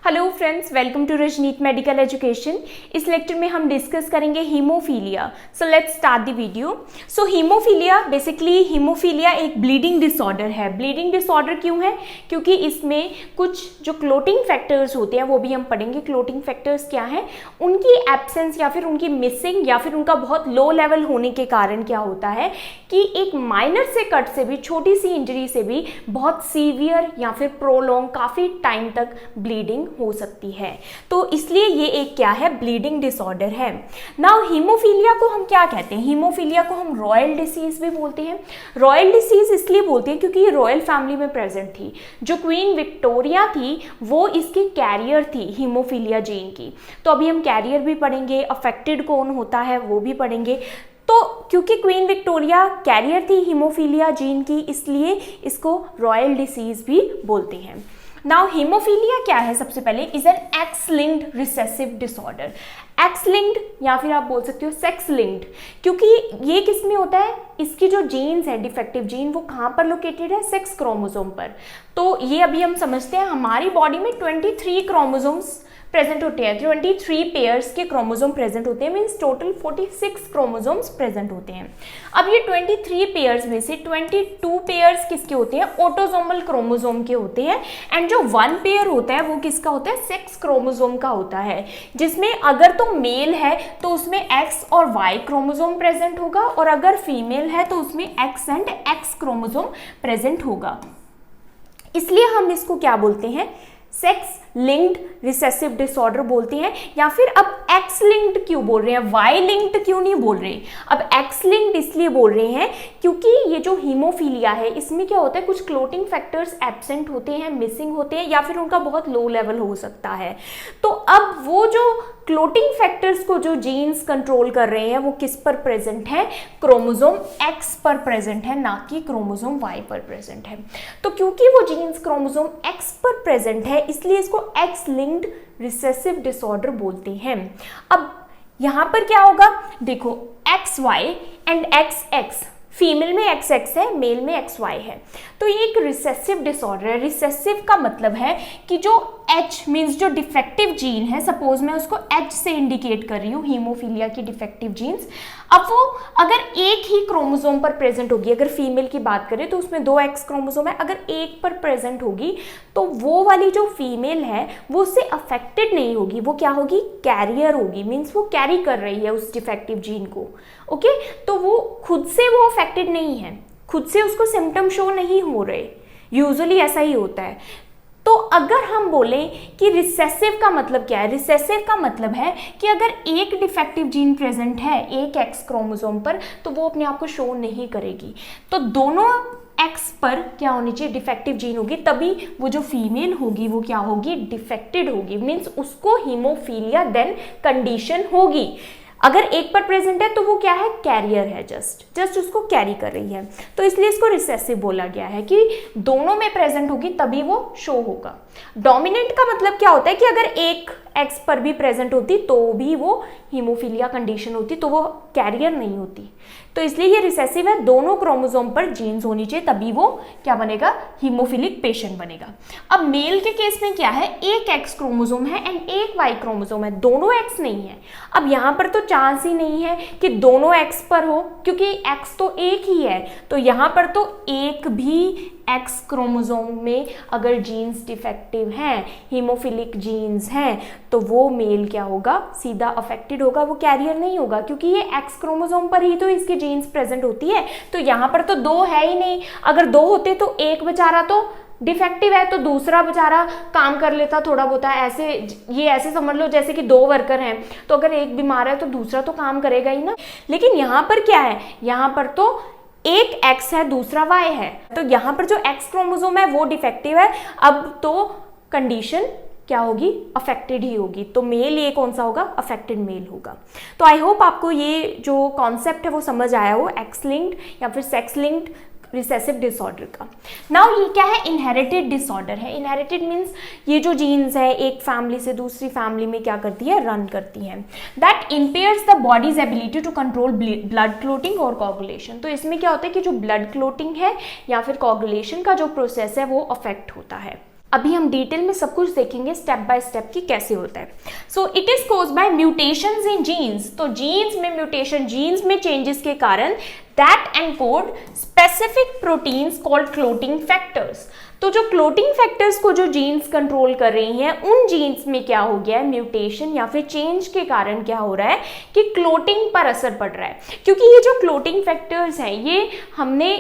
Hello friends, welcome to Rajneet medical education. इस lecture में हम डिस्कस करेंगे haemophilia. So let's start the video. So haemophilia basically haemophilia एक bleeding disorder है। Bleeding disorder क्यों है? क्योंकि इसमें कुछ जो क्लोटिंग फैक्टर्स होते हैं वो भी हम पढ़ेंगे। क्लोटिंग फैक्टर्स क्या हैं, उनकी एब्सेंस या फिर उनकी मिसिंग या फिर उनका बहुत लो लेवल होने के कारण क्या होता है कि एक माइनर से कट से भी, छोटी सी इंजरी से भी बहुत सीवियर या फिर प्रोलॉन्ग काफ़ी टाइम तक ब्लीडिंग हो सकती है। तो इसलिए ये एक क्या है, ब्लीडिंग डिसऑर्डर है। नाउ हीमोफीलिया को हम क्या कहते हैं? हीमोफीलिया को हम रॉयल डिसीज भी बोलते हैं। रॉयल डिसीज इसलिए बोलते हैं क्योंकि ये रॉयल फैमिली में प्रेजेंट थी। जो क्वीन विक्टोरिया थी वो इसकी कैरियर थी हीमोफीलिया जीन की। तो अभी हम कैरियर भी पढ़ेंगे, अफेक्टेड कौन होता है वो भी पढ़ेंगे। तो क्योंकि क्वीन विक्टोरिया कैरियर थी हीमोफीलिया जीन की, इसलिए इसको रॉयल डिसीज भी बोलते हैं। नाउ हीमोफीलिया क्या है? सबसे पहले is an x linked recessive disorder. X linked या फिर आप बोल सकते हो सेक्स लिंक्ड, क्योंकि ये किस में होता है, इसकी जो जीन्स है डिफेक्टिव जीन वो कहाँ पर लोकेटेड है? सेक्स क्रोमोसोम पर। तो ये अभी हम समझते हैं, हमारी बॉडी में 23 क्रोमोसोम्स प्रेजेंट होते हैं। 23 पेयर्स के क्रोमोसोम प्रेजेंट होते हैं, मीन्स टोटल 46 क्रोमोसोम्स प्रेजेंट होते हैं। अब ये 23 पेयर्स में से 22 पेयर्स किसके होते हैं? ऑटोसोमल क्रोमोसोम के होते हैं। एंड जो 1 पेयर होता है वो किसका होता है? सेक्स क्रोमोसोम का होता है, जिसमें अगर तो मेल है तो उसमें एक्स और वाई क्रोमोसोम प्रेजेंट होगा, और अगर फीमेल है तो उसमें x and x chromosome present होगा। इसलिए हम इसको क्या बोलते हैं? सेक्स लिंक्ड रिसेसिव डिसऑर्डर बोलते हैं। या फिर अब एक्स लिंक्ड क्यों बोल रहे हैं, वाई लिंक्ड क्यों नहीं बोल रहे? अब एक्स लिंक्ड इसलिए बोल रहे हैं क्योंकि ये जो हीमोफीलिया है इसमें क्या होता है, कुछ क्लोटिंग फैक्टर्स एब्सेंट होते हैं, मिसिंग होते हैं, या फिर उनका बहुत लो लेवल हो सकता है। तो अब वो जो क्लोटिंग फैक्टर्स को जो जीन्स कंट्रोल कर रहे हैं वो किस पर प्रेजेंट है? क्रोमोसोम एक्स पर प्रेजेंट है, ना कि क्रोमोसोम वाई पर प्रेजेंट है। तो क्योंकि वो जीन्स क्रोमोसोम एक्स पर प्रेजेंट है इसलिए इसको एक्स लिंक्ड रिसेसिव डिसऑर्डर बोलते हैं। अब यहां पर क्या होगा, देखो X Y and X X, female में एक्स एक्स है, मेल में एक्स वाई है। तो ये एक रिसेसिव डिसऑर्डर है। रिसेसिव का मतलब है कि जो H मीन्स जो डिफेक्टिव जीन है, सपोज मैं उसको H से इंडिकेट कर रही हूँ, हीमोफीलिया की डिफेक्टिव जीन्स, अब वो अगर एक ही क्रोमोसोम पर प्रेजेंट होगी, अगर फीमेल की बात करें तो उसमें 2 एक्स क्रोमोसोम है, अगर एक पर प्रेजेंट होगी तो वो वाली जो फीमेल है वो उससे अफेक्टेड नहीं होगी, वो क्या होगी? कैरियर होगी। मीन्स वो कैरी कर रही है उस डिफेक्टिव जीन को। ओके, तो वो खुद से वो अफेक्टेड नहीं है, खुद से उसको सिम्टम शो नहीं हो रहे। यूजुअली ऐसा ही होता है। तो अगर हम बोलें कि रिसेसिव का मतलब क्या है, रिसेसिव का मतलब है कि अगर एक डिफेक्टिव जीन प्रेजेंट है एक एक्स क्रोमोसोम पर तो वो अपने आप को शो नहीं करेगी। तो दोनों एक्स पर क्या होनी चाहिए? डिफेक्टिव जीन होगी, तभी वो जो फीमेल होगी वो क्या होगी? डिफेक्टेड होगी। मीन्स उसको हीमोफीलिया देन कंडीशन होगी। अगर एक पर प्रेजेंट है तो वो क्या है? कैरियर है, जस्ट उसको कैरी कर रही है। तो इसलिए इसको रिसेसिव बोला गया है कि दोनों में प्रेजेंट होगी तभी वो शो होगा। डोमिनेंट का मतलब क्या होता है कि अगर एक एक्स पर भी प्रेजेंट होती तो भी वो हीमोफीलिया कंडीशन होती, तो वो कैरियर नहीं होती। तो इसलिए ये रिसेसिव है, दोनों क्रोमोसोम पर जीन्स होनी चाहिए तभी वो क्या बनेगा? हीमोफिलिक पेशेंट बनेगा। अब मेल के केस में क्या है? एक एक्स क्रोमोसोम है एंड एक वाई क्रोमोसोम है, दोनों एक्स नहीं है। अब यहाँ पर तो चांस ही नहीं है कि दोनों एक्स पर हो, क्योंकि एक्स तो एक ही है। तो यहाँ पर तो एक भी एक्स क्रोमोसोम में अगर जीन्स डिफेक्टिव हैं, हीमोफिलिक जीन्स हैं, तो वो मेल क्या होगा? सीधा अफेक्टेड होगा, वो कैरियर नहीं होगा, क्योंकि ये एक्स क्रोमोसोम पर ही तो इसकी जीन्स प्रेजेंट होती है। तो यहाँ पर तो 2 है ही नहीं। अगर 2 होते तो एक बेचारा तो डिफेक्टिव है तो दूसरा बेचारा काम कर लेता थोड़ा बहुत। ऐसे ये ऐसे समझ लो जैसे कि 2 वर्कर हैं, तो अगर एक बीमार है तो दूसरा तो काम करेगा ही ना। लेकिन यहाँ पर क्या है? यहाँ पर तो एक एक्स है दूसरा वाई है, तो यहाँ पर जो एक्स क्रोमोसोम है वो डिफेक्टिव है। अब तो कंडीशन क्या होगी? अफेक्टेड ही होगी। तो मेल ये कौन सा होगा? अफेक्टेड मेल होगा। तो आई होप आपको ये जो कॉन्सेप्ट है वो समझ आया हो, एक्स लिंक्ड या फिर सेक्स लिंक्ड रिसेसिव डिसऑर्डर का। नाउ ये क्या है? इनहेरिटेड डिसऑर्डर है। इनहेरिटेड मीन्स ये जो जीन्स है एक फैमिली से दूसरी फैमिली में क्या करती है? रन करती हैं। That impairs the body's ability to control blood clotting और कोगुलेशन। तो इसमें क्या होता है कि जो ब्लड क्लोटिंग है या फिर कोगुलेशन का जो प्रोसेस है वो अफेक्ट होता है। अभी हम डिटेल में सब कुछ देखेंगे स्टेप बाय स्टेप कि कैसे होता है। So it is caused by mutations in genes. तो जीन्स में म्यूटेशन, जीन्स में चेंजेस के कारण that encode specific proteins called clotting factors. तो जो क्लोटिंग फैक्टर्स को जो जीन्स कंट्रोल कर रही हैं, उन जीन्स में क्या हो गया है, म्यूटेशन या फिर चेंज के कारण क्या हो रहा है कि क्लोटिंग पर असर पड़ रहा है। क्योंकि ये जो क्लोटिंग फैक्टर्स हैं, ये हमने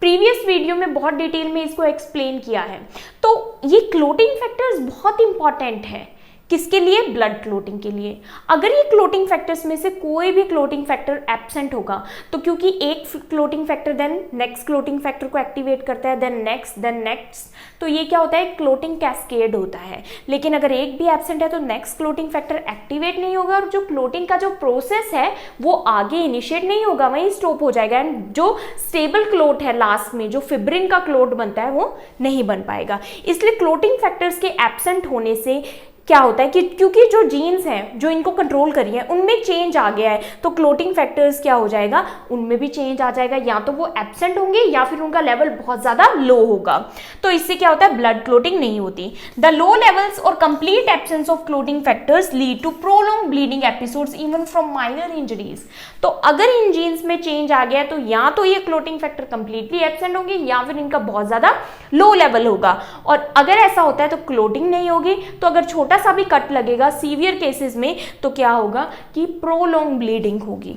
प्रीवियस वीडियो में बहुत डिटेल में इसको एक्सप्लेन किया है। तो ये क्लोटिंग फैक्टर्स बहुत इंपॉर्टेंट है किसके लिए, ब्लड क्लोटिंग के लिए। अगर ये क्लोटिंग फैक्टर्स में से कोई भी क्लोटिंग फैक्टर एब्सेंट होगा, तो क्योंकि एक clotting factor then next clotting factor को एक्टिवेट करता है, देन नेक्स्ट, तो ये क्या होता है, क्लोटिंग कैस्केड होता है। लेकिन अगर एक भी एब्सेंट है तो नेक्स्ट क्लोटिंग फैक्टर एक्टिवेट नहीं होगा और जो क्लोटिंग का जो प्रोसेस है वो आगे इनिशिएट नहीं होगा, वहीं स्टॉप हो जाएगा। एंड जो स्टेबल क्लोट है लास्ट में, जो फिब्रिन का क्लोट बनता है, वो नहीं बन पाएगा। इसलिए क्लोटिंग फैक्टर्स के एब्सेंट होने से क्या होता है कि क्योंकि जो जीन्स हैं जो इनको कंट्रोल कर रही हैं उनमें चेंज आ गया है, तो क्लोटिंग फैक्टर्स क्या हो जाएगा, उनमें भी चेंज आ जाएगा। या तो वो एब्सेंट होंगे या फिर उनका लेवल बहुत ज़्यादा लो होगा। तो इससे क्या होता है, ब्लड क्लोटिंग नहीं होती। द लो लेवल्स और complete absence of clotting factors lead to prolong bleeding episodes even from minor injuries. तो अगर इन जीन्स में चेंज आ गया तो या तो ये क्लोटिंग फैक्टर कंप्लीटली एब्सेंट होंगे या फिर इनका बहुत ज़्यादा लो लेवल होगा। और अगर ऐसा होता है तो क्लोटिंग नहीं होगी। तो अगर छोटा सा भी कट लगेगा सीवियर केसेस में तो क्या होगा कि प्रोलॉन्ग ब्लीडिंग होगी।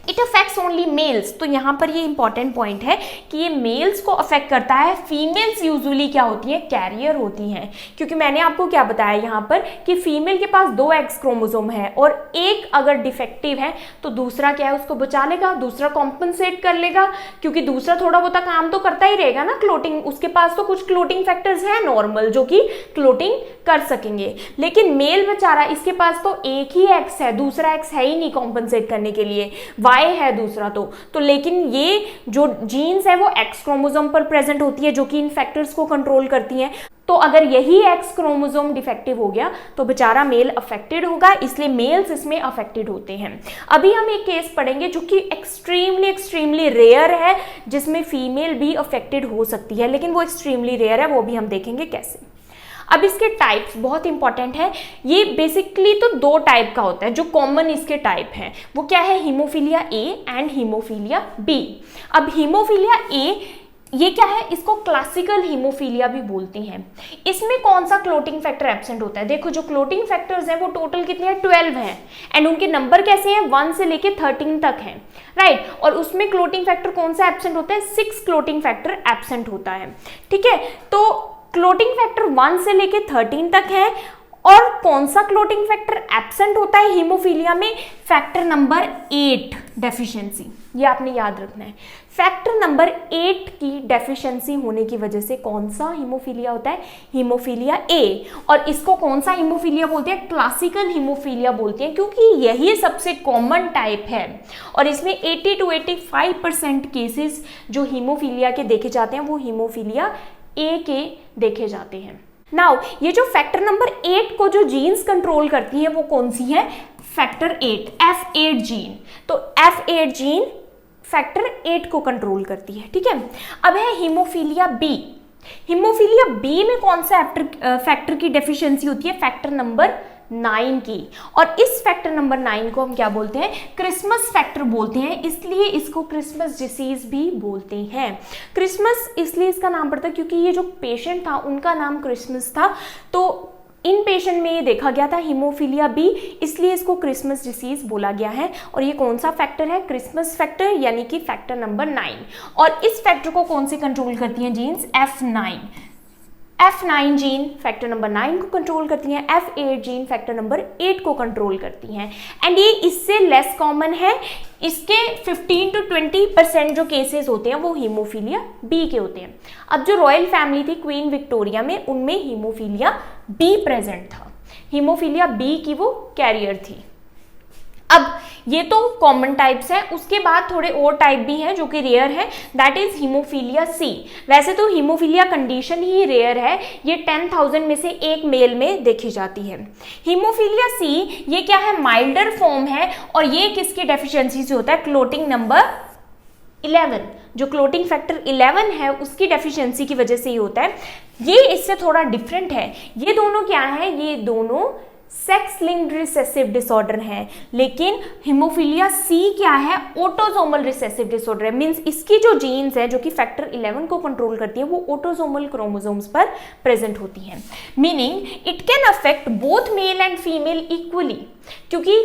It affects only mails. तो यहाँ पर ये इंपॉर्टेंट पॉइंट है कि ये मेल्स को अफेक्ट करता है। फीमेल्स यूजुअली क्या होती है, कैरियर होती हैं। क्योंकि मैंने आपको क्या बताया यहाँ पर कि फीमेल के पास 2 एक्स क्रोमोसोम है और एक अगर डिफेक्टिव है तो दूसरा क्या है, उसको बचा लेगा, दूसरा कॉम्पनसेट कर लेगा। क्योंकि दूसरा थोड़ा बहुत काम तो करता ही रहेगा ना क्लोटिंग, उसके पास तो कुछ क्लोटिंग फैक्टर्स हैं नॉर्मल जो कि क्लोटिंग कर सकेंगे। लेकिन मेल बेचारा, इसके पास तो एक ही एक्स है, दूसरा एक्स है ही नहीं कॉम्पनसेट करने के लिए, वाई है दूसरा तो लेकिन ये जो जीन्स है वो एक्स क्रोमोसोम पर प्रेजेंट होती है जो कि इन फैक्टर्स को कंट्रोल करती हैं। तो अगर यही एक्स क्रोमोसोम डिफेक्टिव हो गया तो बेचारा मेल अफेक्टेड होगा, इसलिए मेल्स इसमें अफेक्टेड होते हैं। अभी हम एक केस पढ़ेंगे जो कि एक्सट्रीमली रेयर है, जिसमें फीमेल भी अफेक्टेड हो सकती है, लेकिन वो एक्सट्रीमली रेयर है, वो भी हम देखेंगे कैसे। अब इसके टाइप्स बहुत इंपॉर्टेंट है। ये बेसिकली तो 2 टाइप का होता है, जो कॉमन इसके टाइप हैं वो क्या है, haemophilia A and haemophilia B. अब हीमोफीलिया ए ये क्या है, इसको क्लासिकल हीमोफीलिया भी बोलते हैं। इसमें कौन सा क्लोटिंग फैक्टर एब्सेंट होता है, देखो जो क्लोटिंग फैक्टर्स हैं वो टोटल कितने हैं, 12 हैं। एंड उनके नंबर कैसे हैं, 1 से लेके 13 तक हैं, राइट। और उसमें क्लोटिंग फैक्टर कौन सा एब्सेंट होता है, 6 क्लोटिंग फैक्टर एब्सेंट होता है, ठीक है। तो क्लोटिंग फैक्टर 1 से लेके 13 तक है। और कौन सा क्लोटिंग फैक्टर एब्सेंट होता है हीमोफीलिया में, फैक्टर नंबर 8 डेफिशिएंसी, ये आपने याद रखना है। फैक्टर नंबर 8 की डेफिशिएंसी होने की वजह से कौन सा हीमोफीलिया होता है, हीमोफीलिया ए। और इसको कौन सा हीमोफीलिया बोलते हैं, क्लासिकल हीमोफीलिया बोलते हैं, क्योंकि यही सबसे कॉमन टाइप है। और इसमें 80 to 85% केसेस जो हीमोफीलिया के देखे जाते हैं वो हीमोफीलिया ए के देखे जाते हैं। नाउ ये जो फैक्टर नंबर 8 को जो जीन्स कंट्रोल करती हैं वो कौन सी है, फैक्टर 8, F8 जीन। तो F8 जीन फैक्टर 8 को कंट्रोल करती है, ठीक है। अब है हीमोफीलिया बी। हीमोफीलिया बी में कौन सा फैक्टर की डेफिशिएंसी होती है, फैक्टर नंबर 9 की। और इस फैक्टर नंबर 9 को हम क्या बोलते हैं, क्रिसमस फैक्टर बोलते हैं, इसलिए इसको क्रिसमस डिसीज भी बोलते हैं। क्रिसमस इसलिए इसका नाम पड़ता है क्योंकि ये जो पेशेंट था उनका नाम क्रिसमस था, तो इन पेशेंट में ये देखा गया था हीमोफीलिया बी, इसलिए इसको क्रिसमस डिसीज बोला गया है। और ये कौन सा फैक्टर है, क्रिसमस फैक्टर, यानी कि फैक्टर नंबर 9। और इस फैक्टर को कौन से कंट्रोल करती हैं jeans, F9। F9 gene factor number 9 को कंट्रोल करती हैं, F8 जीन फैक्टर नंबर 8 को कंट्रोल करती हैं। एंड ये इससे लेस कॉमन है, इसके 15 to 20% जो केसेस होते हैं वो हीमोफीलिया बी के होते हैं। अब जो रॉयल फैमिली थी क्वीन विक्टोरिया में, उनमें हीमोफीलिया बी प्रेजेंट था, हीमोफीलिया बी की वो कैरियर थी। अब ये तो कॉमन टाइप्स हैं, उसके बाद थोड़े और टाइप भी हैं जो कि रेयर है, दैट इज हीमोफीलिया सी। वैसे तो हीमोफीलिया कंडीशन ही रेयर है, ये 10,000 में से एक मेल में देखी जाती है। हीमोफीलिया सी ये क्या है, माइल्डर फॉर्म है, और ये किसकी डेफिशिएंसी से होता है, क्लोटिंग नंबर 11। जो क्लोटिंग फैक्टर 11 है उसकी डेफिशिएंसी की वजह से ही होता है। ये इससे थोड़ा डिफरेंट है। ये दोनों क्या है, ये दोनों सेक्स लिंक्ड रिसेसिव डिसऑर्डर है, लेकिन हीमोफीलिया सी क्या है, ऑटोसोमल रिसेसिव डिसऑर्डर है। मींस इसकी जो जीन्स है जो कि फैक्टर 11 को कंट्रोल करती है वो ऑटोसोमल क्रोमोसोम्स पर प्रेजेंट होती हैं। Meaning it can affect both male and female equally, क्योंकि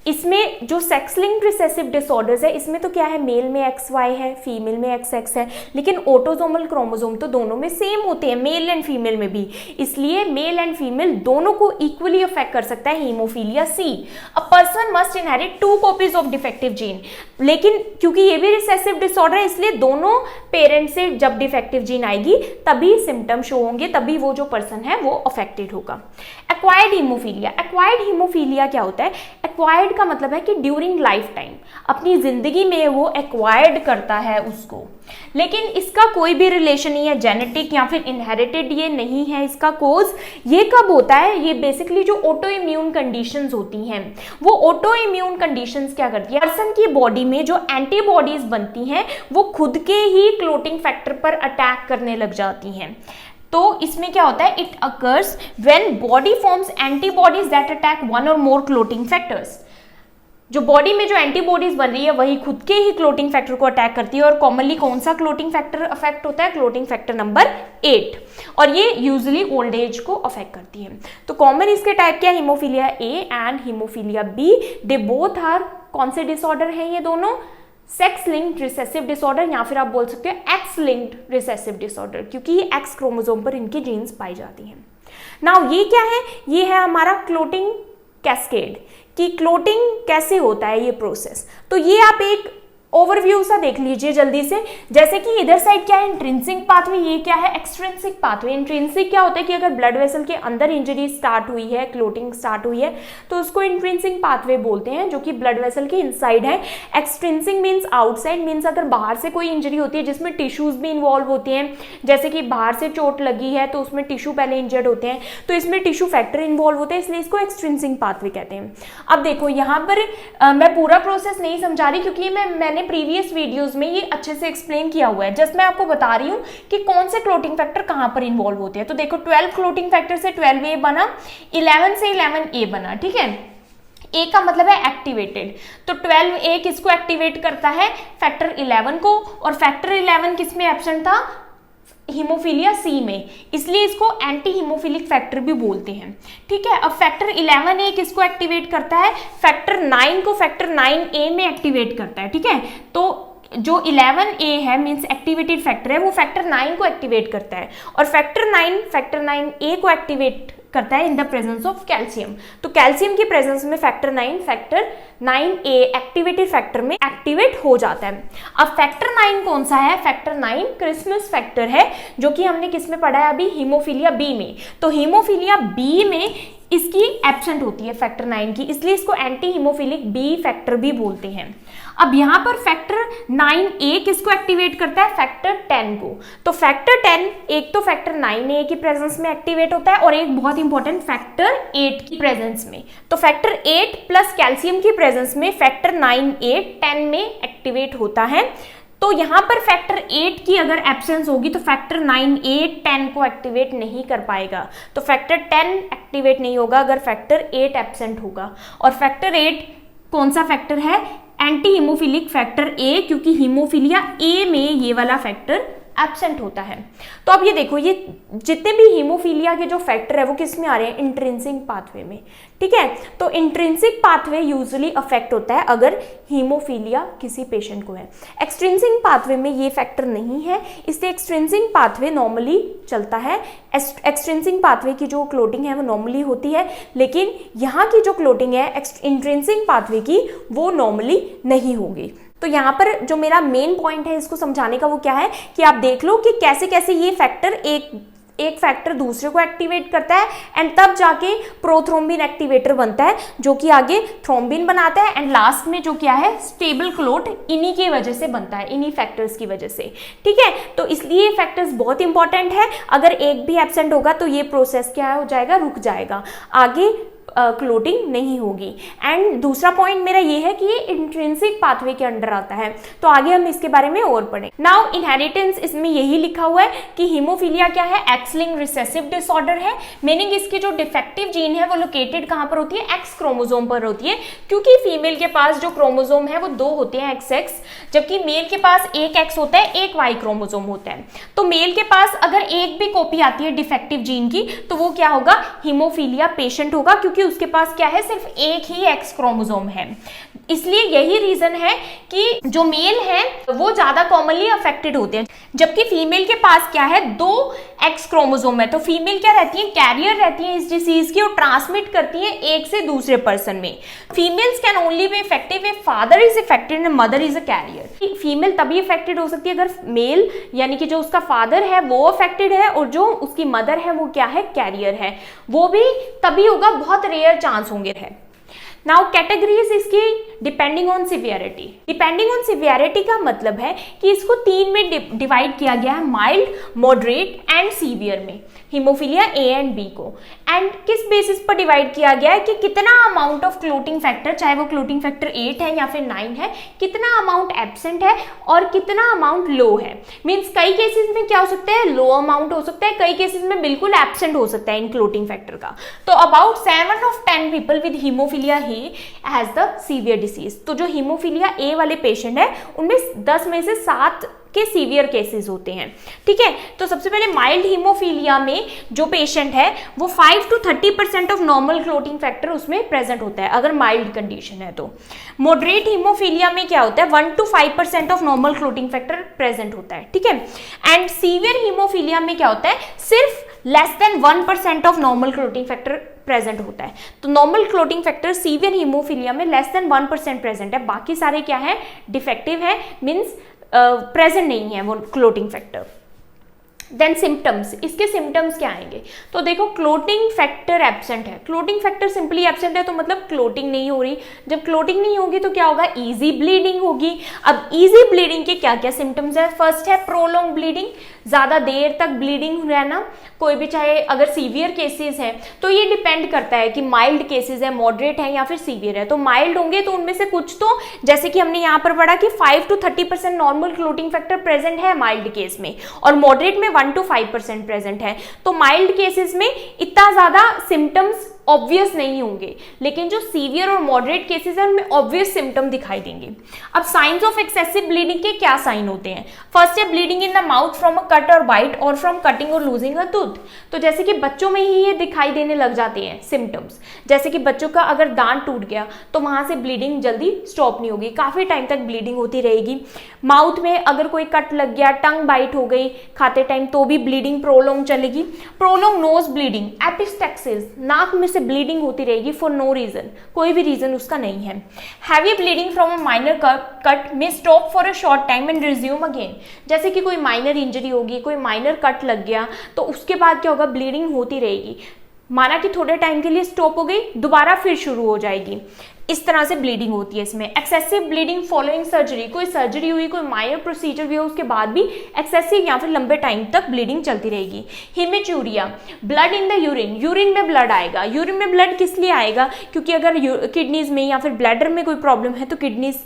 इसमें जो सेक्स लिंक्ड रिसेसिव डिसऑर्डर्स है इसमें तो क्या है, मेल में XY है, फीमेल में XX है, लेकिन ऑटोसोमल क्रोमोसोम तो दोनों में सेम होते हैं, मेल एंड फीमेल में भी, इसलिए मेल एंड फीमेल दोनों को इक्वली अफेक्ट कर सकता है haemophilia C. A person must inherit 2 copies of defective gene, लेकिन क्योंकि ये भी रिसेसिव डिसऑर्डर है इसलिए दोनों पेरेंट्स से जब डिफेक्टिव जीन आएगी तभी सिम्टम शो होंगे, तभी वो जो पर्सन है वो अफेक्टेड होगा। एक्वायर्ड हीमोफीलिया, एक्वायर्ड हीमोफीलिया क्या होता है, एक्वायर्ड का मतलब है कि ड्यूरिंग लाइफ टाइम, अपनी जिंदगी में वो एक्वायर्ड करता है उसको, लेकिन इसका कोई भी रिलेशन नहीं है जेनेटिक या फिर इनहेरिटेड, ये नहीं है इसका कोज। ये कब होता है, ये बेसिकली जो ऑटो इम्यून कंडीशंस होती हैं, वो ऑटो इम्यून कंडीशंस क्या करती है, पर्सन की बॉडी में जो एंटीबॉडीज बनती हैं वो खुद के ही क्लोटिंग फैक्टर पर अटैक करने लग जाती हैं। तो इसमें क्या होता है, it occurs when body forms antibodies that attack one और मोर क्लोटिंग फैक्टर्स। जो बॉडी में जो एंटीबॉडीज बन रही है वही खुद के ही क्लोटिंग फैक्टर को अटैक करती है, और कॉमनली कौन सा क्लोटिंग फैक्टर अफेक्ट होता है, क्लोटिंग फैक्टर नंबर 8, और ये यूजुअली ओल्ड एज को अफेक्ट करती है। तो कॉमन इसके टाइप क्या है, haemophilia A and haemophilia B, they both are कौन से डिसऑर्डर हैं ये दोनों, सेक्स लिंक्ड रिसेसिव डिसऑर्डर, या फिर आप बोल सकते हो एक्स लिंक्ड रिसेसिव डिसऑर्डर, क्योंकि ये एक्स क्रोमोसोम पर इनकी जीन्स पाई जाती हैं। नाउ ये क्या है, ये है हमारा क्लोटिंग कैस्केड, कि क्लोटिंग कैसे होता है ये प्रोसेस। तो ये आप एक ओवरव्यू सा देख लीजिए जल्दी से, जैसे कि इधर साइड क्या है इंट्रिंसिक पाथवे, ये क्या है एक्सट्रिंसिक पाथवे। इंट्रिंसिक क्या होता है कि अगर ब्लड वेसल के अंदर इंजरी स्टार्ट हुई है, क्लोटिंग स्टार्ट हुई है, तो उसको इंट्रिंसिक पाथवे बोलते हैं, जो कि ब्लड वेसल के इनसाइड है। एक्सट्रिंसिक मीन्स आउटसाइड, मीन्स अगर बाहर से कोई इंजरी होती है जिसमें टिश्यूज भी इन्वॉल्व होती हैं, जैसे कि बाहर से चोट लगी है तो उसमें टिश्यू पहले इंजर्ड होते हैं, तो इसमें टिश्यू फैक्टर इन्वॉल्व होते हैं, इसलिए इसको एक्सट्रिंसिक पाथवे कहते हैं। अब देखो यहाँ पर मैं पूरा प्रोसेस नहीं समझा रही, क्योंकि मैंने प्रीवियस वीडियोस में ये अच्छे से एक्सप्लेन किया हुआ है, जस्ट मैं आपको बता रही हूँ कि कौन से क्लोटिंग फैक्टर कहाँ पर इन्वॉल्व होते हैं। तो देखो 12 क्लोटिंग फैक्टर से 12A बना, 11 से 11A बना, ठीक है। ए का मतलब है एक्टिवेटेड, तो 12A किसको एक्टिवेट करता है, फैक्टर 11 को, और फैक्टर 11 किस में एब्सेंट था, हीमोफीलिया सी में, इसलिए इसको एंटी हीमोफिलिक फैक्टर भी बोलते हैं, ठीक है। अब फैक्टर 11A किसको एक्टिवेट करता है, फैक्टर 9 को फैक्टर 9A में एक्टिवेट करता है, ठीक है। तो जो 11A है मींस एक्टिवेटेड फैक्टर है, वो फैक्टर 9 को एक्टिवेट करता है, और फैक्टर 9A को एक्टिवेट करता है in the presence of calcium. तो कैल्शियम की प्रेजेंस में फैक्टर 9A एक्टिवेटेड फैक्टर में एक्टिवेट हो जाता है। अब फैक्टर 9 कौन सा है, फैक्टर 9 क्रिसमस फैक्टर है, जो कि हमने किस में पढ़ा है अभी, हीमोफीलिया बी में। तो हीमोफीलिया बी में इसकी एब्सेंट होती है फैक्टर 9 की, इसलिए इसको एंटी हीमोफिलिक बी फैक्टर भी बोलते हैं। अब यहाँ पर फैक्टर 9A किसको एक्टिवेट करता है, फैक्टर 10 को। तो फैक्टर 10 एक तो फैक्टर 9A की प्रेजेंस में एक्टिवेट होता है, और एक बहुत इंपॉर्टेंट फैक्टर 8 की प्रेजेंस में। तो फैक्टर 8 प्लस कैल्शियम की प्रेजेंस में फैक्टर 9A 10 में एक्टिवेट होता है। तो यहाँ पर फैक्टर 8 की अगर एब्सेंस होगी तो फैक्टर 9A 10 को एक्टिवेट नहीं कर पाएगा, तो फैक्टर 10 एक्टिवेट नहीं होगा अगर फैक्टर 8 एब्सेंट होगा। और फैक्टर 8 कौन सा फैक्टर है, एंटी हीमोफिलिक फैक्टर ए, क्योंकि हीमोफीलिया ए में ये वाला फैक्टर एब्सेंट होता है। तो अब ये देखो, ये जितने भी हीमोफीलिया के जो फैक्टर है वो किस में आ रहे हैं, इंट्रिंसिक पाथवे में, ठीक है। तो इंट्रिंसिक पाथवे यूजुअली अफेक्ट होता है अगर हीमोफीलिया किसी पेशेंट को है। एक्सट्रिंसिक पाथवे में ये फैक्टर नहीं है, इसलिए एक्सट्रिंसिक पाथवे नॉर्मली चलता है। एक्सट्रिंसिक पाथवे की जो क्लोटिंग है वो नॉर्मली होती है, लेकिन यहाँ की जो क्लोटिंग है इंट्रिंसिक पाथवे की वो नॉर्मली नहीं होगी। तो यहाँ पर जो मेरा मेन पॉइंट है इसको समझाने का वो क्या है कि आप देख लो कि कैसे कैसे ये फैक्टर एक फैक्टर दूसरे को एक्टिवेट करता है, एंड तब जाके प्रोथ्रोम्बिन एक्टिवेटर बनता है, जो कि आगे थ्रोम्बिन बनाता है, एंड लास्ट में जो क्या है स्टेबल क्लोट इन्हीं की वजह से बनता है, इन्हीं फैक्टर्स की वजह से, ठीक है। तो इसलिए फैक्टर्स बहुत इंपॉर्टेंट है, अगर एक भी एब्सेंट होगा तो ये प्रोसेस क्या हो जाएगा, रुक जाएगा। आगे क्लोटिंग नहीं होगी। एंड दूसरा पॉइंट मेरा ये है कि ये इंट्रिंसिक पाथवे के अंडर आता है, तो आगे हम इसके बारे में और पढ़ें। नाउ इनहेरिटेंस, इसमें यही लिखा हुआ है कि हीमोफीलिया क्या है, एक्स लिंक्ड रिसेसिव डिसऑर्डर है, मीनिंग इसकी जो डिफेक्टिव जीन है वो लोकेटेड कहां पर होती है, एक्स क्रोमोसोम पर होती है, क्योंकि फीमेल के पास जो क्रोमोसोम है वो 2 होते हैं, एक्स एक्स, जबकि मेल के पास एक एक्स होता है, एक वाई क्रोमोसोम होता है। तो मेल के पास अगर एक भी कॉपी आती है डिफेक्टिव जीन की तो वो क्या होगा, हीमोफीलिया पेशेंट होगा, क्योंकि उसके पास क्या है, सिर्फ एक ही एक्स क्रोमोसोम है। इसलिए यही रीजन है कि जो मेल है वो ज्यादा कॉमनली अफेक्टेड होते हैं, जबकि फीमेल के पास क्या है, 2 एक्स क्रोमोसोम है। तो फीमेल क्या रहती है, कैरियर रहती है इस डिसीज की और ट्रांसमिट करती है एक से दूसरे पर्सन में। Females can only be effective if father is affected and mother is a carrier. Female तभी इफेक्टेड हो सकती है अगर मेल यानी कि जो उसका फादर है वो अफेक्टेड है और जो उसकी मदर है वो क्या है, कैरियर है, वो भी तभी होगा, बहुत रेयर चांस होंगे है। नाउ कैटेगरीज इसकी depending on severity. Depending on severity का मतलब है कि इसको 3 में डिवाइड किया गया है, माइल्ड, मॉडरेट एंड सीवियर में, हीमोफीलिया ए एंड बी को। एंड किस बेसिस पर डिवाइड किया गया है कि कितना अमाउंट ऑफ क्लोटिंग फैक्टर, चाहे वो क्लोटिंग फैक्टर 8 है या फिर 9 है, कितना अमाउंट एब्सेंट है और कितना अमाउंट लो है। मीन्स कई केसेस में क्या हो सकता है, लो अमाउंट हो सकता है, कई केसेस में बिल्कुल एब्सेंट हो सकता है इन क्लोटिंग फैक्टर का। तो about 7 of 10 people with haemophilia has the severe disease. तो जो हीमोफीलिया ए वाले पेशेंट है उनमें 10 में से 7 के सीवियर केसेस होते हैं, ठीक है। तो सबसे पहले माइल्ड हीमोफीलिया में जो पेशेंट है वो 5 to 30% of normal clotting factor उसमें प्रेजेंट होता है अगर माइल्ड कंडीशन है। तो मॉडरेट हीमोफीलिया में क्या होता है, 1 to 5% of normal clotting factor present होता है, ठीक है। एंड सीवियर हीमोफीलिया में क्या होता है, सिर्फ less than 1% of normal clotting factor present होता है। तो normal clotting factor severe haemophilia में लेस देन 1% प्रेजेंट है, बाकी सारे क्या है, डिफेक्टिव है, मीन्स प्रेजेंट नहीं है वो क्लोटिंग फैक्टर। देन सिम्टम्स, इसके सिम्टम्स क्या आएंगे, तो देखो क्लोटिंग फैक्टर एब्सेंट है, क्लोटिंग फैक्टर सिंपली एब्सेंट है तो मतलब क्लोटिंग नहीं हो रही। जब क्लोटिंग नहीं होगी तो क्या होगा, इजी ब्लीडिंग होगी। अब इजी ब्लीडिंग के क्या क्या सिम्टम्स है, फर्स्ट है प्रोलॉन्ग ब्लीडिंग, ज्यादा देर तक ब्लीडिंग रहना, कोई भी चाहे अगर सीवियर केसेस हैं तो ये डिपेंड करता है कि माइल्ड केसेस है, मॉडरेट है या फिर सीवियर है। तो माइल्ड होंगे तो उनमें से कुछ तो, जैसे कि हमने यहाँ पर पढ़ा कि 5 to 30% normal clotting factor present है माइल्ड केस में और मॉडरेट में 1 to 5% प्रेजेंट है। तो माइल्ड केसेस में इतना ज्यादा सिम्टम्स ऑब्वियस नहीं होंगे, लेकिन जो सीवियर और मॉडरेट केसेस हैं उनमें ऑब्वियस सिम्टम दिखाई देंगे। अब साइंस ऑफ एक्सेसिव ब्लीडिंग के क्या साइन होते हैं, फर्स्ट है bleeding in the mouth from a cut और बाइट और फ्रॉम कटिंग और लूजिंग अ टूथ। तो जैसे कि बच्चों में ही ये दिखाई देने लग जाते हैं सिम्टम्स, जैसे कि बच्चों का अगर दांत टूट गया तो वहां से ब्लीडिंग जल्दी स्टॉप नहीं होगी, काफी टाइम तक ब्लीडिंग होती रहेगी। माउथ में अगर कोई कट लग गया, टंग बाइट हो गई खाते टाइम तो भी ब्लीडिंग प्रोलॉन्ग चलेगी। प्रोलॉन्ग नोज ब्लीडिंग, एपिस्टेक्सिस, नाक में से ब्लीडिंग होती रहेगी फॉर नो रीजन, कोई भी रीजन उसका नहीं है। Heavy bleeding from a minor cut में stop for a short time and resume again, जैसे कि कोई माइनर इंजरी होगी, कोई माइनर कट लग गया तो उसके बाद क्या होगा, ब्लीडिंग होती रहेगी, माना कि थोड़े टाइम के लिए स्टॉप हो गई, दोबारा फिर शुरू हो जाएगी। इस तरह से ब्लीडिंग होती है इसमें। एक्सेसिव ब्लीडिंग फॉलोइंग सर्जरी, कोई सर्जरी हुई, कोई माइनर प्रोसीजर हुई, उसके बाद भी एक्सेसिव या फिर लंबे टाइम तक ब्लीडिंग चलती रहेगी। Haematuria, blood in the urine, urine में ब्लड आएगा। यूरिन में ब्लड किस लिए आएगा, क्योंकि अगर किडनीज में या फिर ब्लैडर में कोई प्रॉब्लम है तो किडनीज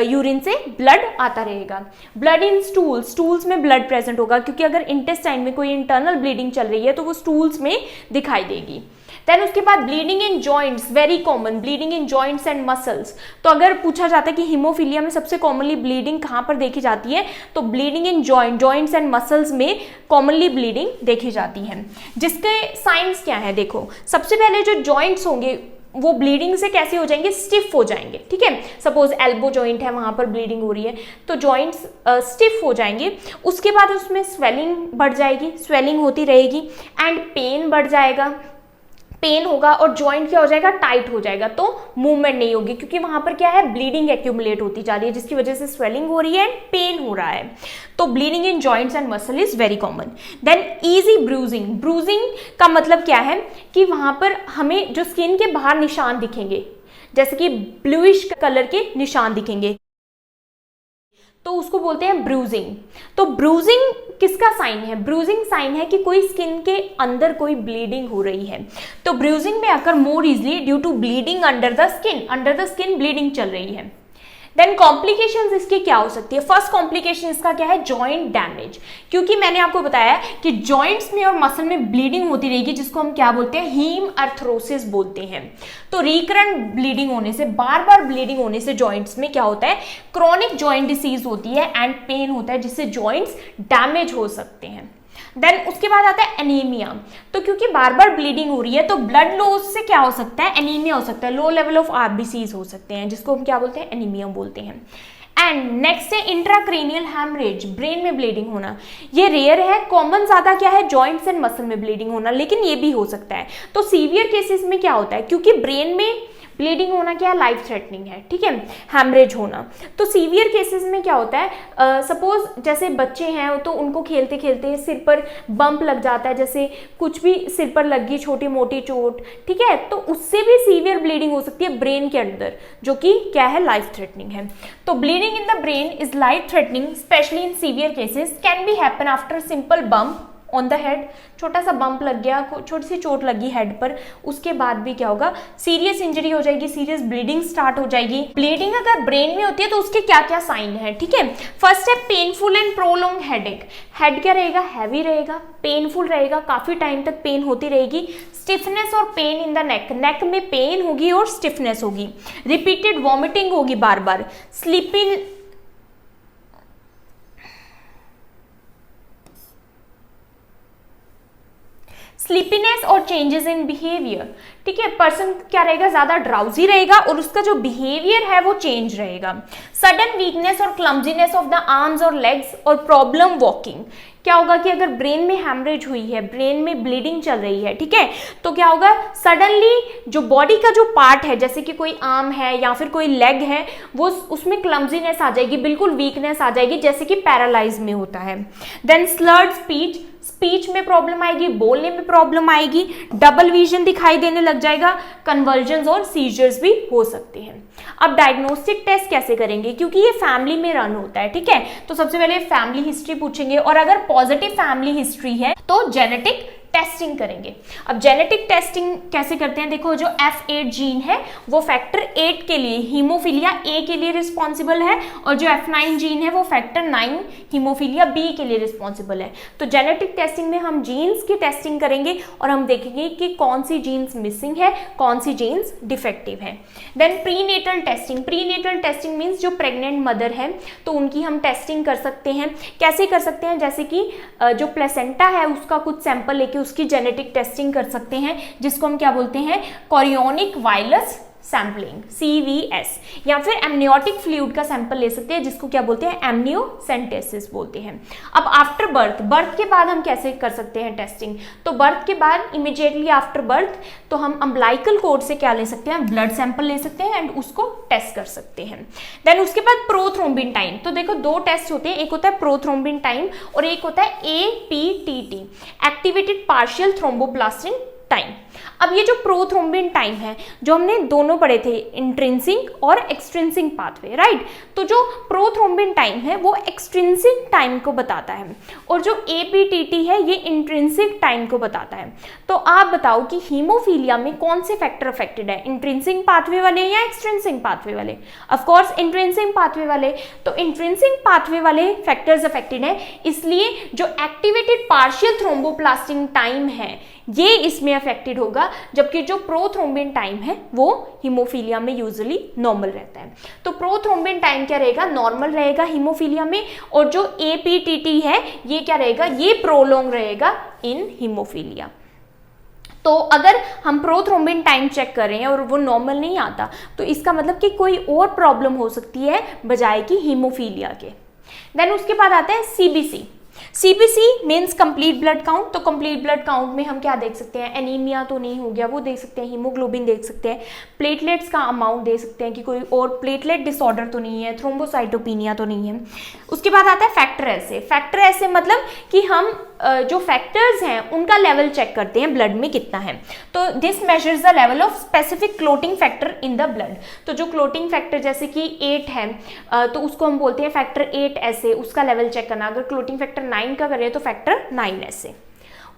यूरिन से ब्लड आता रहेगा। ब्लड इन स्टूल्स, स्टूल्स में ब्लड प्रेजेंट होगा, क्योंकि अगर इंटेस्टाइन में कोई इंटरनल ब्लीडिंग चल रही है तो वो स्टूल्स में दिखाई देगी। देन उसके बाद bleeding in joints, very common, bleeding in joints and muscles. तो अगर पूछा जाता है कि हीमोफीलिया में सबसे कॉमनली ब्लीडिंग कहाँ पर देखी जाती है, तो bleeding in joints and muscles में कॉमनली ब्लीडिंग देखी जाती है। जिसके साइंस क्या है, देखो सबसे पहले जो जॉइंट्स होंगे वो ब्लीडिंग से कैसे हो जाएंगे, स्टिफ हो जाएंगे, ठीक है। सपोज एल्बो जॉइंट है, वहां पर ब्लीडिंग हो रही है तो जॉइंट्स स्टिफ हो जाएंगे। उसके बाद उसमें स्वेलिंग बढ़ जाएगी, स्वेलिंग होती रहेगी एंड पेन बढ़ जाएगा, पेन होगा और जॉइंट क्या हो जाएगा, टाइट हो जाएगा, तो मूवमेंट नहीं होगी, क्योंकि वहां पर क्या है, ब्लीडिंग एक्यूमुलेट होती जा रही है जिसकी वजह से स्वेलिंग हो रही है एंड पेन हो रहा है। तो bleeding in joints and muscle is very common. Then easy bruising, bruising का मतलब क्या है कि वहां पर हमें जो स्किन के बाहर निशान दिखेंगे, जैसे कि ब्लूइश कलर के निशान दिखेंगे, तो उसको बोलते हैं ब्रूजिंग। तो ब्रूजिंग किसका साइन है? ब्रूजिंग साइन है कि कोई स्किन के अंदर कोई ब्लीडिंग हो रही है। तो ब्रूजिंग में occur more easily due to bleeding under the skin bleeding चल रही है। देन कॉम्प्लिकेशंस इसके क्या हो सकती है? फर्स्ट कॉम्प्लिकेशन इसका क्या है? जॉइंट डैमेज, क्योंकि मैंने आपको बताया कि जॉइंट्स में और मसल में ब्लीडिंग होती रहेगी, जिसको हम क्या बोलते हैं? हीम अर्थरोसिस बोलते हैं। तो रिकरेंट ब्लीडिंग होने से, बार बार ब्लीडिंग होने से जॉइंट्स में क्या होता है? क्रॉनिक जॉइंट डिसीज होती है एंड पेन होता है, जिससे जॉइंट्स डैमेज हो सकते हैं। देन उसके बाद आता है एनीमिया। तो क्योंकि बार बार ब्लीडिंग हो रही है तो ब्लड लॉस से क्या हो सकता है? एनीमिया हो सकता है, लो लेवल ऑफ आरबीसीज हो सकते हैं, जिसको हम क्या बोलते हैं? एनीमिया बोलते हैं। एंड नेक्स्ट है इंट्राक्रेनियल हैमरेज, ब्रेन में ब्लीडिंग होना। ये रेयर है, कॉमन ज्यादा क्या है? जॉइंट्स एंड मसल में ब्लीडिंग होना, लेकिन ये भी हो सकता है। तो सीवियर केसेस में क्या होता है? क्योंकि ब्रेन में ब्लीडिंग होना क्या है? लाइफ थ्रेटनिंग है, ठीक है, हैमरेज होना। तो सीवियर केसेस में क्या होता है? सपोज जैसे बच्चे हैं तो उनको खेलते खेलते सिर पर बम्प लग जाता है, जैसे कुछ भी सिर पर लग गई छोटी मोटी चोट, ठीक है, तो उससे भी सीवियर ब्लीडिंग हो सकती है ब्रेन के अंदर, जो कि क्या है? लाइफ थ्रेटनिंग है। तो bleeding in the brain is life threatening specially in severe cases, can be happen after simple bump on the head. छोटा सा बम्प लग गया, छोटी सी चोट लगी हेड पर, उसके बाद भी क्या होगा? सीरियस इंजरी हो जाएगी, सीरियस ब्लीडिंग स्टार्ट हो जाएगी। ब्लीडिंग अगर ब्रेन में होती है तो उसके क्या क्या साइन है, ठीक है? फर्स्ट है painful and prolong headache. Head क्या रहेगा? हैवी रहेगा, पेनफुल रहेगा, काफी टाइम तक पेन होती रहेगी। स्टिफनेस और पेन इन द नेक, नेक में पेन होगी और स्टिफनेस होगी। रिपीटेड वॉमिटिंग होगी बार बार। स्लीपीनेस और चेंजेस इन बिहेवियर, ठीक है, पर्सन क्या रहेगा? ज्यादा ड्राउजी रहेगा और उसका जो बिहेवियर है वो चेंज रहेगा। सडन वीकनेस और क्लमजीनेस ऑफ द आर्म्स और लेग्स और प्रॉब्लम वॉकिंग। क्या होगा कि अगर ब्रेन में हैमरेज हुई है, ब्रेन में ब्लीडिंग चल रही है, ठीक है, तो क्या होगा? सडनली जो बॉडी का जो पार्ट है, जैसे कि कोई आर्म है या फिर कोई लेग है, वो उसमें क्लमजीनेस आ जाएगी, बिल्कुल वीकनेस आ जाएगी, जैसे कि पैरालाइज में होता है। देन स्लर्ड स्पीच, स्पीच में प्रॉब्लम आएगी, बोलने में प्रॉब्लम आएगी, डबल विजन दिखाई देने लग जाएगा, कन्वर्जन्स और सीजर्स भी हो सकते हैं। अब डायग्नोस्टिक टेस्ट कैसे करेंगे? क्योंकि ये फैमिली में रन होता है, ठीक है, तो सबसे पहले फैमिली हिस्ट्री पूछेंगे, और अगर पॉजिटिव फैमिली हिस्ट्री है तो जेनेटिक टेस्टिंग करेंगे। अब जेनेटिक टेस्टिंग कैसे करते हैं? देखो, जो F8 जीन है वो फैक्टर 8 के लिए, हीमोफीलिया A के लिए रिस्पॉन्सिबल है, और जो F9 जीन है वो फैक्टर 9 हीमोफीलिया B के लिए रिस्पॉन्सिबल है। तो जेनेटिक टेस्टिंग में हम जीन्स की टेस्टिंग करेंगे और हम देखेंगे कि कौन सी जीन्स मिसिंग है, कौन सी जीन्स डिफेक्टिव है। Then prenatal testing, prenatal testing means जो प्रेग्नेंट मदर है तो उनकी हम टेस्टिंग कर सकते हैं। कैसे कर सकते हैं? जैसे कि जो प्लेसेंटा है उसका कुछ सैंपल लेके उसकी जेनेटिक टेस्टिंग कर सकते हैं, जिसको हम क्या बोलते हैं? कोरियोनिक वायरस सैम्पलिंग, CVS, या फिर एमनियोटिक फ्लूइड का सैंपल ले सकते हैं, जिसको क्या बोलते हैं? एमनियोसेंटेसिस बोलते हैं। अब आफ्टर बर्थ, बर्थ के बाद हम कैसे कर सकते हैं टेस्टिंग? तो बर्थ के बाद इमीडिएटली आफ्टर बर्थ तो हम अम्बलाइकल कोड से क्या ले सकते हैं? ब्लड सैंपल ले सकते हैं एंड उसको टेस्ट कर सकते हैं। देन उसके बाद प्रोथ्रोम्बिन टाइम, तो देखो दो टेस्ट होते हैं, एक होता है प्रोथ्रोम्बिन टाइम और एक होता है APTT, activated partial thromboplastin time. अब ये जो प्रोथ्रोम्बिन टाइम है, जो हमने दोनों पढ़े थे, इंट्रिंसिक और एक्सट्रिंसिक पाथवे, राइट? तो जो प्रोथ्रोम्बिन टाइम है वो एक्सट्रिंसिक टाइम को बताता है और जो APTT है ये इंट्रिंसिक टाइम को बताता है। तो आप बताओ कि हीमोफीलिया में कौन से फैक्टर अफेक्टेड है, इंट्रिंसिक पाथवे वाले या एक्सट्रिंसिक पाथवे वाले? ऑफ कोर्स इंट्रिंसिक पाथवे वाले। तो इंट्रिंसिक पाथवे वाले फैक्टर्स अफेक्टेड है, इसलिए जो एक्टिवेटेड पार्शियल थ्रोम्बोप्लास्टिन टाइम है ये इसमें अफेक्टेड होगा, जबकि जो प्रोथ्रोम्बिन टाइम है वो हीमोफीलिया में यूजुअली नॉर्मल रहता है। तो प्रोथ्रोम्बिन टाइम क्या रहेगा? नॉर्मल रहेगा हीमोफीलिया में, और जो APTT है ये क्या रहेगा? ये प्रोलॉन्ग रहेगा इन हीमोफीलिया। तो अगर हम प्रोथ्रोम्बिन टाइम चेक कर रहे हैं और वो नॉर्मल नहीं आता, तो इसका मतलब कि कोई और प्रॉब्लम हो सकती है बजाय कि हीमोफीलिया के। देन उसके बाद आता है CBC means complete blood count. तो कंप्लीट ब्लड काउंट में हम क्या देख सकते हैं? एनीमिया तो नहीं हो गया, वो देख सकते हैं, हीमोग्लोबिन देख सकते हैं, प्लेटलेट्स का अमाउंट देख सकते हैं कि कोई और प्लेटलेट डिसऑर्डर तो नहीं है, थ्रोम्बोसाइटोपिनिया तो नहीं है। उसके बाद आता है फैक्टर ऐसे। फैक्टर ऐसे मतलब कि हम जो फैक्टर्स हैं उनका लेवल चेक करते हैं ब्लड में कितना है। तो this measures the level of specific clotting factor in the blood. तो जो क्लोटिंग फैक्टर जैसे कि 8 है तो उसको हम बोलते हैं फैक्टर 8 ऐसे, उसका लेवल चेक करना। अगर क्लोटिंग फैक्टर 9 का करें तो फैक्टर 9 ऐसे।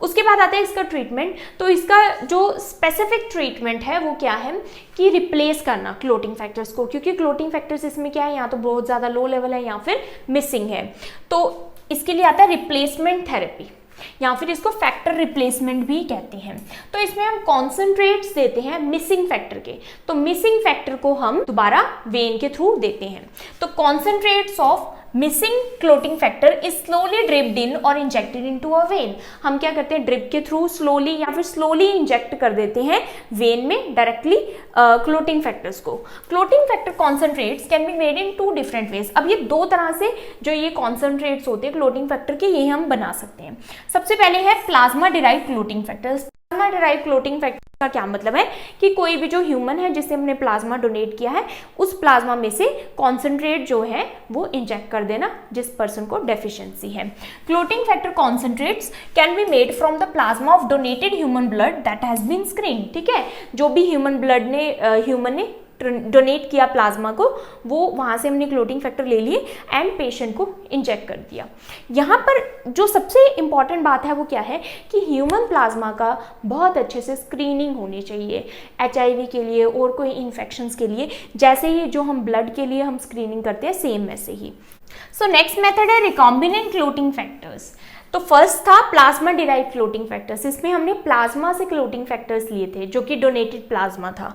उसके बाद आता है इसका ट्रीटमेंट। तो इसका जो स्पेसिफिक ट्रीटमेंट है वो क्या है कि रिप्लेस करना क्लोटिंग फैक्टर्स को, क्योंकि क्लोटिंग फैक्टर्स इसमें क्या है, या तो बहुत ज़्यादा लो लेवल है या फिर मिसिंग है। तो इसके लिए आता है रिप्लेसमेंट थेरेपी, या फिर इसको फैक्टर रिप्लेसमेंट भी कहते हैं। तो इसमें हम कॉन्सेंट्रेट्स देते हैं मिसिंग फैक्टर के। तो मिसिंग फैक्टर को हम दोबारा वेन के थ्रू देते हैं। तो concentrates of missing clotting factor is slowly dripped in और इंजेक्टेड इनटू अ वेन। हम क्या करते हैं, ड्रिप के थ्रू स्लोली या फिर स्लोली इंजेक्ट कर देते हैं वेन में डायरेक्टली क्लोटिंग फैक्टर्स को। Clotting factor concentrates can be made in 2 different ways. अब ये 2 तरह से जो ये कॉन्सेंट्रेट्स होते हैं क्लोटिंग फैक्टर के, ये हम बना सकते हैं। सबसे पहले है plasma derived clotting factors. Plasma derived clotting factor का क्या मतलब है कि कोई भी जो ह्यूमन है जिसे हमने प्लाज्मा डोनेट किया है, उस प्लाज्मा में से कॉन्सेंट्रेट जो है वो इंजेक्ट कर देना जिस पर्सन को डेफिशिएंसी है। Clotting factor concentrates can be made from the plasma of donated human blood that has been screen. ठीक है, जो भी ह्यूमन ब्लड ने ह्यूमन ने डोनेट किया प्लाज्मा को, वो वहाँ से हमने क्लोटिंग फैक्टर ले लिए एंड पेशेंट को इंजेक्ट कर दिया। यहाँ पर जो सबसे इम्पॉर्टेंट बात है वो क्या है कि ह्यूमन प्लाज्मा का बहुत अच्छे से स्क्रीनिंग होनी चाहिए HIV के लिए और कोई इन्फेक्शंस के लिए, जैसे ही जो हम ब्लड के लिए हम स्क्रीनिंग करते हैं सेम वैसे ही। सो नेक्स्ट मेथड है रिकॉम्बिनेंट क्लोटिंग फैक्टर्स। तो फर्स्ट था प्लाज्मा डिराइव्ड क्लोटिंग फैक्टर्स। इसमें हमने प्लाज्मा से क्लोटिंग फैक्टर्स लिए थे जो कि डोनेटेड प्लाज्मा था।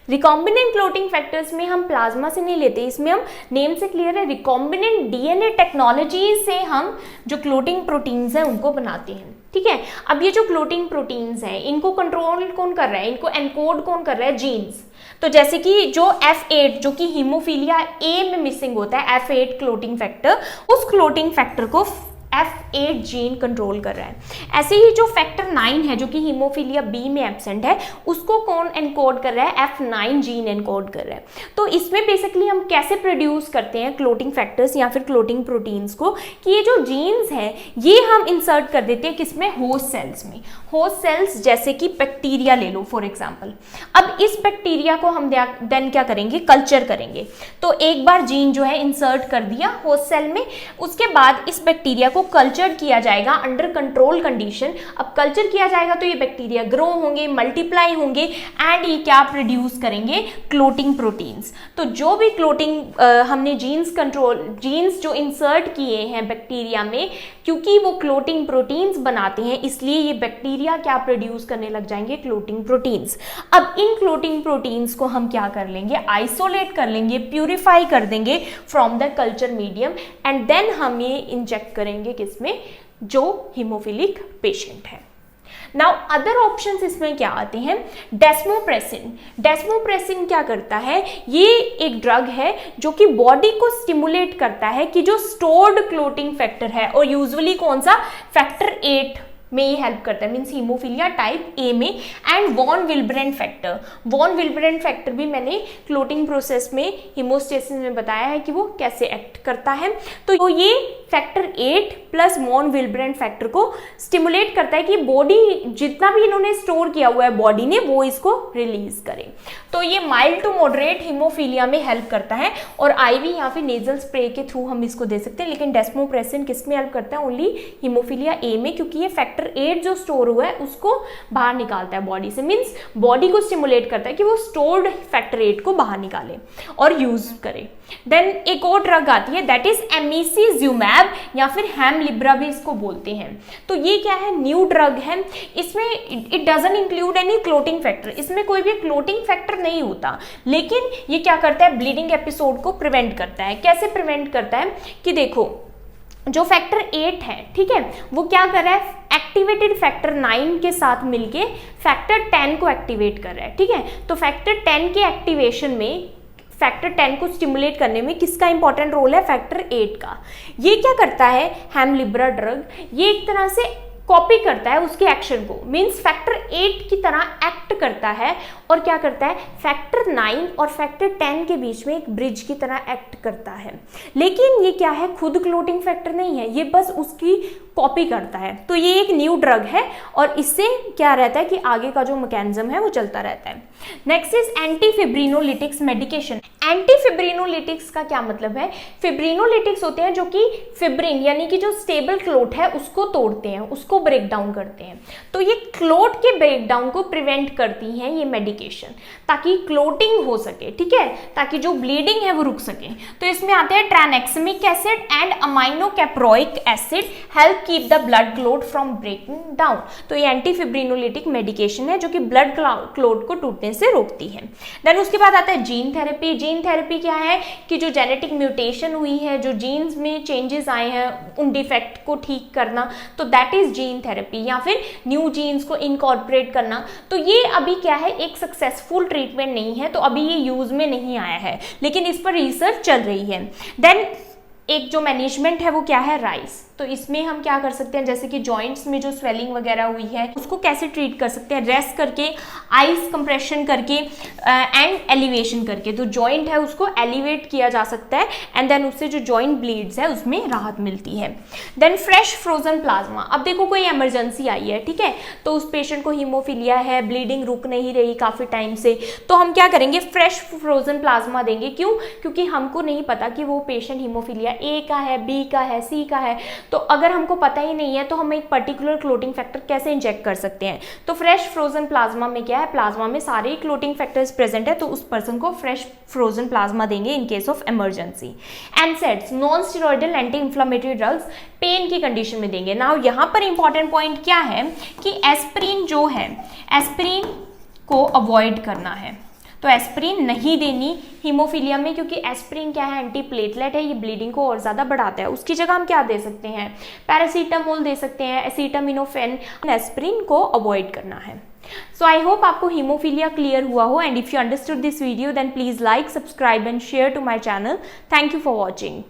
रिकॉम्बिनेंट क्लोटिंग फैक्टर्स में हम प्लाज्मा से नहीं लेते, इसमें हम नेम से क्लियर है रिकॉम्बिनेंट DNA टेक्नोलॉजी से हम जो क्लोटिंग प्रोटीन्स हैं उनको बनाते हैं। ठीक है, अब ये जो क्लोटिंग प्रोटीन्स हैं इनको कंट्रोल कौन कर रहा है, इनको एनकोड कौन कर रहा है, जीन्स। तो जैसे कि जो F8 जो कि हीमोफीलिया A में मिसिंग होता है, F8 क्लोटिंग फैक्टर, उस क्लोटिंग फैक्टर को F8 जीन कंट्रोल कर रहा है। ऐसे ही जो फैक्टर 9 है जो कि हीमोफीलिया B में एब्सेंट है, उसको कौन एनकोड कर रहा है, F9 जीन एनकोड कर रहा है। तो इसमें बेसिकली हम कैसे प्रोड्यूस करते हैं क्लोटिंग फैक्टर्स या फिर क्लोटिंग प्रोटीन्स को, कि ये जो जीन्स हैं ये हम इंसर्ट कर देते हैं किसमें, होस्ट सेल्स में। होस्ट सेल्स जैसे कि बैक्टीरिया ले लो फॉर एग्जाम्पल। अब इस बैक्टीरिया को हम देन क्या करेंगे, कल्चर करेंगे। तो एक बार जीन जो है इंसर्ट कर दिया होस्ट सेल में, उसके बाद इस बैक्टीरिया को कल्चर किया जाएगा अंडर कंट्रोल कंडीशन। अब कल्चर किया जाएगा तो ये बैक्टीरिया ग्रो होंगे, मल्टीप्लाई होंगे एंड ये क्या प्रोड्यूस करेंगे, क्लोटिंग प्रोटीन्स। तो जो भी क्लोटिंग हमने जीन्स जो इंसर्ट किए हैं बैक्टीरिया में, क्योंकि वो क्लोटिंग प्रोटीन्स बनाते हैं इसलिए ये बैक्टीरिया क्या प्रोड्यूस करने लग जाएंगे, क्लोटिंग प्रोटीन्स। अब इन क्लोटिंग प्रोटीन्स को हम क्या कर लेंगे, आइसोलेट कर लेंगे, प्यूरिफाई कर देंगे from the culture medium and then हम ये इंजेक्ट करेंगे किसमें, जो हीमोफिलिक पेशेंट है। नाउ अदर ऑप्शंस इसमें क्या आते हैं, डेस्मोप्रेसिन। डेस्मोप्रेसिन क्या करता है, ये एक ड्रग है जो कि बॉडी को स्टिमुलेट करता है कि जो स्टोर्ड क्लोटिंग फैक्टर है, और यूजुअली कौन सा, फैक्टर 8 में ये हेल्प करता है, मीन्स हीमोफीलिया टाइप A में। And von Willebrand factor, von Willebrand factor भी मैंने क्लोटिंग प्रोसेस में हीमोस्टेसिस में बताया है कि वो कैसे एक्ट करता है। तो ये factor 8 plus von Willebrand factor को स्टिमुलेट करता है कि बॉडी जितना भी इन्होंने स्टोर किया हुआ है बॉडी ने वो इसको रिलीज करे। तो ये माइल्ड टू मॉडरेट हीमोफीलिया में हेल्प करता है और IV या फिर नेजल स्प्रे के थ्रू हम इसको दे सकते हैं। लेकिन डेस्मोप्रेसिन किस में हेल्प करता है, ओनली हीमोफीलिया A में, क्योंकि ये फैक्टर 8 जो स्टोर हुआ है उसको बाहर निकालता है बॉडी से, मीन्स बॉडी को स्टिमुलेट करता है कि वो स्टोर्ड फैक्टर 8 को बाहर निकाले और यूज करे। देन एक और ड्रग आती है दैट इज एमिसिजुमैब या फिर हेमलिब्रा भी इसको बोलते हैं। तो ये क्या है, न्यू ड्रग है। इसमें it doesn't include any clotting factor, इसमें कोई भी क्लोटिंग फैक्टर नहीं होता, लेकिन ये क्या करता है, ब्लीडिंग एपिसोड को प्रिवेंट करता है। कैसे प्रिवेंट करता है कि देखो, जो फैक्टर 8 है, ठीक है, वो क्या कर रहा है, एक्टिवेटेड फैक्टर 9 के साथ मिलके फैक्टर 10 को एक्टिवेट कर रहा है। ठीक है, तो फैक्टर 10 के एक्टिवेशन में, फैक्टर 10 को स्टिमुलेट करने में किसका इंपॉर्टेंट रोल है, फैक्टर 8 का। ये क्या करता है, हेमलिब्रा ड्रग, ये एक तरह से कॉपी करता है उसके एक्शन को, मींस फैक्टर 8 की तरह एक्ट करता है और क्या करता है, फैक्टर 9 और फैक्टर 10 के बीच में एक ब्रिज की तरह एक्ट करता है। लेकिन ये क्या है, खुद क्लोटिंग फैक्टर नहीं है, ये बस उसकी कॉपी करता है। तो ये एक न्यू ड्रग है और इससे क्या रहता है कि आगे का जो मैकेनिज्म है वो चलता रहता है। Next is antifibrinolytics medication. Antifibrinolytics का क्या मतलब है, फिब्रिनोलिटिक्स होते हैं जो कि फिब्रिन यानी कि जो स्टेबल क्लोट है उसको तोड़ते हैं, उसको ब्रेक डाउन करते हैं। तो ये क्लोट के ब्रेक डाउन को प्रिवेंट करती हैं ये मेडिकेशन, ताकि क्लोटिंग हो सके, ठीक है, ताकि जो ब्लीडिंग है वो रुक सके। तो इसमें आते हैं tranexamic acid and aminocaproic acid help keep the blood clot from breaking down. तो ये एंटीफिब्रिनोलिटिक मेडिकेशन है जो कि ब्लड क्लोट को टूटने से रोकती है। देन उसके बाद आता है जीन थेरेपी। जीन थेरेपी क्या है कि जो जेनेटिक म्यूटेशन हुई है, जो जीन्स में चेंजेस आए हैं, उन डिफेक्ट को ठीक करना, तो दैट इज जीन थेरेपी, या फिर न्यू जीन्स को इनकॉर्पोरेट करना। तो ये अभी क्या है, एक सक्सेसफुल ट्रीटमेंट नहीं है, तो अभी ये यूज में नहीं आया है, लेकिन इस पर रिसर्च चल रही है। देन एक जो मैनेजमेंट है वो क्या है, राइस। तो इसमें हम क्या कर सकते हैं, जैसे कि जॉइंट्स में जो स्वेलिंग वगैरह हुई है उसको कैसे ट्रीट कर सकते हैं, रेस्ट करके, आइस कंप्रेशन करके एंड एलिवेशन करके। तो जॉइंट है उसको एलिवेट किया जा सकता है एंड देन उससे जो जॉइंट ब्लीड्स है उसमें राहत मिलती है। Then fresh frozen plasma. अब देखो कोई इमरजेंसी आई है, ठीक है, तो उस पेशेंट को हीमोफीलिया है, ब्लीडिंग रुक नहीं रही काफ़ी टाइम से, तो हम क्या करेंगे, फ्रेश फ्रोजन प्लाज्मा देंगे। क्यों, क्योंकि हमको नहीं पता कि वो पेशेंट हीमोफीलिया ए का है, बी का है, सी का है। तो अगर हमको पता ही नहीं है तो हम एक पर्टिकुलर क्लोटिंग फैक्टर कैसे इंजेक्ट कर सकते हैं। तो फ्रेश फ्रोजन प्लाज्मा में क्या है, प्लाज्मा में सारे क्लोटिंग फैक्टर्स प्रेजेंट है, तो उस पर्सन को फ्रेश फ्रोजन प्लाज्मा देंगे in case of emergency. NSAIDs, non steroidal anti inflammatory drugs, pain की कंडीशन में देंगे। नाउ यहाँ पर इंपॉर्टेंट पॉइंट क्या है कि एस्पिरिन जो है, एस्पिरिन को अवॉइड करना है, तो एस्पिरिन नहीं देनी हीमोफीलिया में, क्योंकि एस्पिरिन क्या है, एंटी प्लेटलेट है, ये ब्लीडिंग को और ज़्यादा बढ़ाता है। उसकी जगह हम क्या दे सकते हैं, पैरासीटामोल दे सकते हैं, एसिटामिनोफेन। एस्पिरिन को अवॉइड करना है। सो आई होप आपको हीमोफीलिया क्लियर हुआ हो, and if you understood this video then please like, subscribe and share to my channel. Thank you for watching.